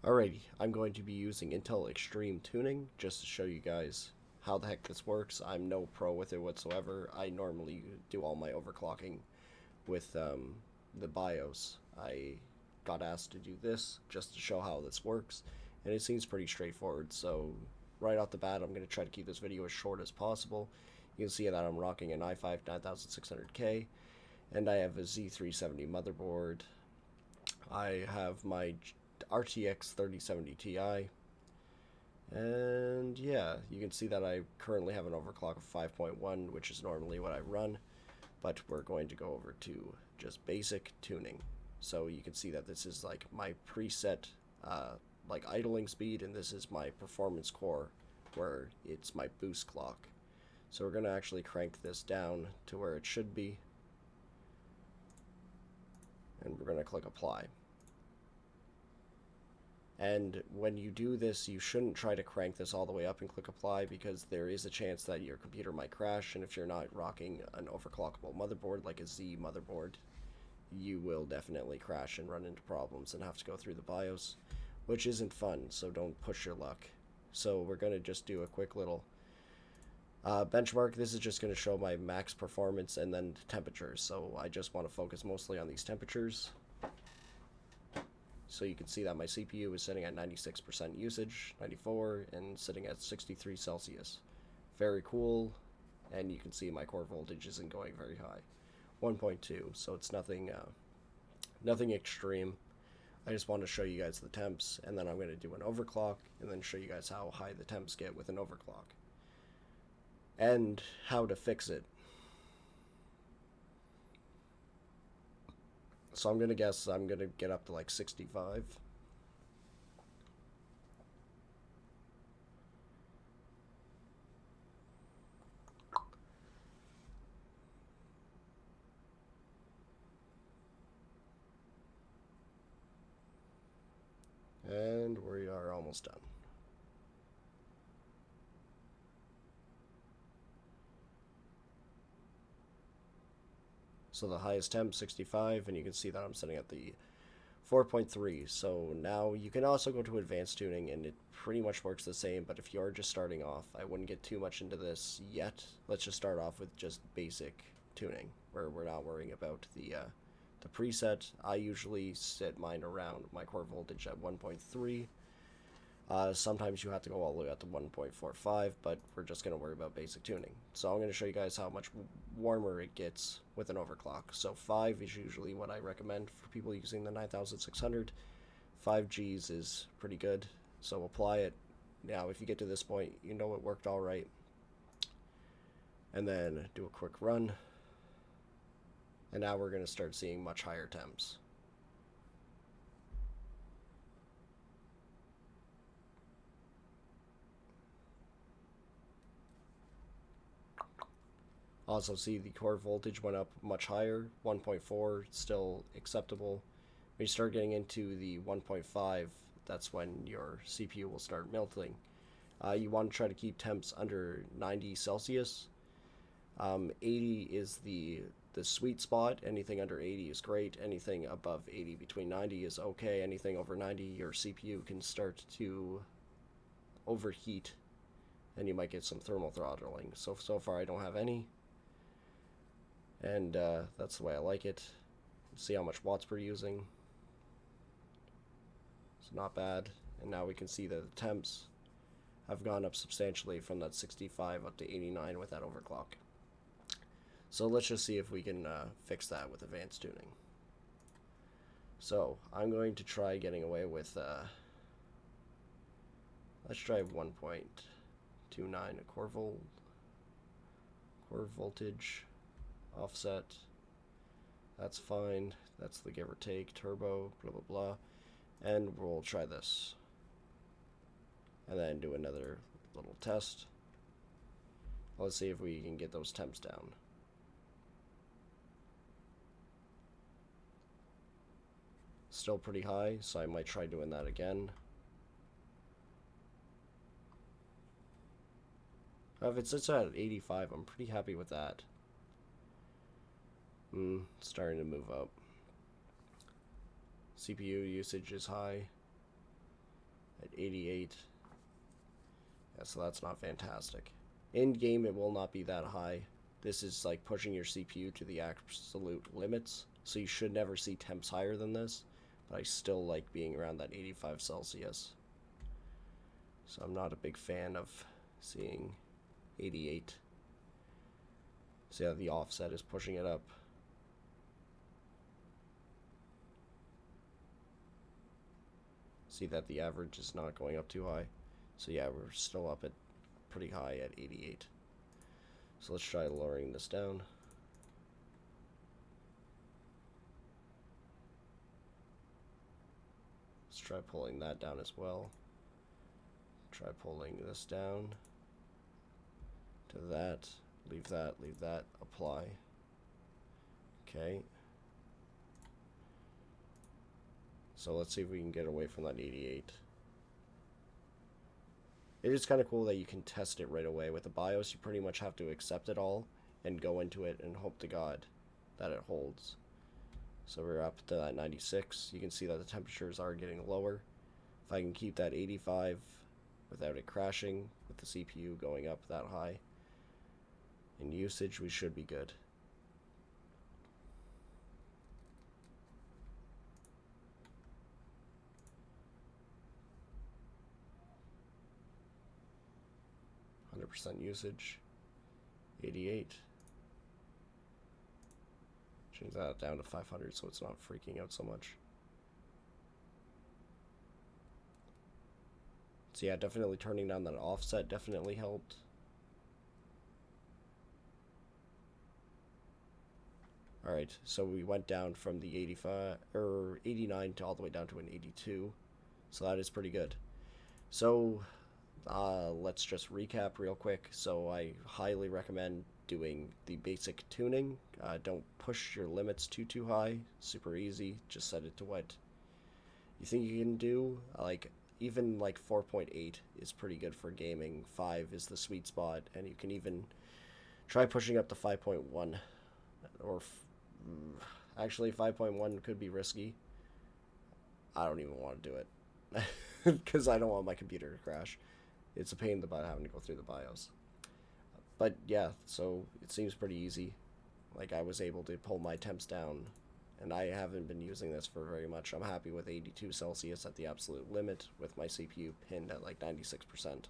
Alrighty, I'm going to be using Intel Extreme Tuning just to show you guys how the heck this works. I'm no pro with it whatsoever. I normally do all my overclocking with the BIOS. I got asked to do this just to show how this works, and it seems pretty straightforward. So right off the bat, I'm going to try to keep this video as short as possible. You can see that I'm rocking an i5 9600K, and I have a Z370 motherboard. I have my RTX 3070 Ti, and yeah, you can see that I currently have an overclock of 5.1, which is normally what I run, but we're going to go over to just basic tuning. So you can see that this is like my preset like idling speed, and this is my performance core where it's my boost clock. So we're going to actually crank this down to where it should be, and we're going to click apply. And when you do this, you shouldn't try to crank this all the way up and click apply, because there is a chance that your computer might crash, and if you're not rocking an overclockable motherboard like a Z motherboard, you will definitely crash and run into problems and have to go through the BIOS, which isn't fun, so don't push your luck. So we're going to just do a quick little benchmark. This is just going to show my max performance and then temperatures, so I just want to focus mostly on these temperatures. So you can see that my CPU is sitting at 96% usage, 94, and sitting at 63 Celsius. Very cool, and you can see my core voltage isn't going very high, 1.2, so it's nothing extreme. I just want to show you guys the temps, and then I'm going to do an overclock, and then show you guys how high the temps get with an overclock, and how to fix it. So I'm going to guess I'm going to get up to like 65. And we are almost done. So the highest temp, 65, and you can see that I'm sitting at the 4.3. So now you can also go to advanced tuning, and it pretty much works the same, but if you're just starting off, I wouldn't get too much into this yet. Let's just start off with just basic tuning, where we're not worrying about the preset. I usually set mine around my core voltage at 1.3. Sometimes you have to go all the way up to 1.45, but we're just going to worry about basic tuning. So I'm going to show you guys how much warmer it gets with an overclock. So 5 is usually what I recommend for people using the 9600. 5 Gs is pretty good, so apply it. Now if you get to this point, you know it worked alright. And then do a quick run. And now we're going to start seeing much higher temps. Also see the core voltage went up much higher, 1.4, still acceptable. When you start getting into the 1.5, that's when your CPU will start melting. You want to try to keep temps under 90 Celsius. 80 is the sweet spot. Anything under 80 is great. Anything above 80, between 90 is okay. Anything over 90, your CPU can start to overheat, and you might get some thermal throttling. So far I don't have any, and that's the way I like it. See how much watts we're using. It's not bad. And now we can see that the temps have gone up substantially from that 65 up to 89 with that overclock. So let's just see if we can fix that with advanced tuning. So I'm going to try getting away with, let's try 1.29 core voltage offset. That's fine. That's the give or take turbo, blah blah blah. And we'll try this, and then do another little test. Let's see if we can get those temps down. Still pretty high, so I might try doing that again. If it sits at 85, I'm pretty happy with that. Starting to move up. CPU usage is high. 88. Yeah, so that's not fantastic. In game, it will not be that high. This is like pushing your CPU to the absolute limits, so you should never see temps higher than this, but I still like being around that 85 Celsius. So I'm not a big fan of seeing 88. So yeah, the offset is pushing it up. See that the average is not going up too high. So yeah, we're still up at pretty high at 88. So let's try lowering this down. Let's try pulling that down as well. Try pulling this down to that. Leave that, apply. Okay. So let's see if we can get away from that 88. It is kind of cool that you can test it right away. With the BIOS, you pretty much have to accept it all and go into it and hope to God that it holds. So we're up to that 96. You can see that the temperatures are getting lower. If I can keep that 85 without it crashing, with the CPU going up that high, in usage, we should be good. % usage, 88. Change that down to 500 so it's not freaking out so much. So yeah, definitely turning down that offset definitely helped. Alright, so we went down from the 85 or 89 to all the way down to an 82. So that is pretty good. So let's just recap real quick. So I highly recommend doing the basic tuning. Don't push your limits too high. Super easy. Just set it to what you think you can do. Like even like 4.8 is pretty good for gaming. 5 is the sweet spot, and you can even try pushing up to 5.1 or actually 5.1 could be risky. I don't even want to do it because I don't want my computer to crash. It's a pain in the butt having to go through the BIOS. But yeah, so it seems pretty easy. Like I was able to pull my temps down, and I haven't been using this for very much. I'm happy with 82 Celsius at the absolute limit with my CPU pinned at like 96%.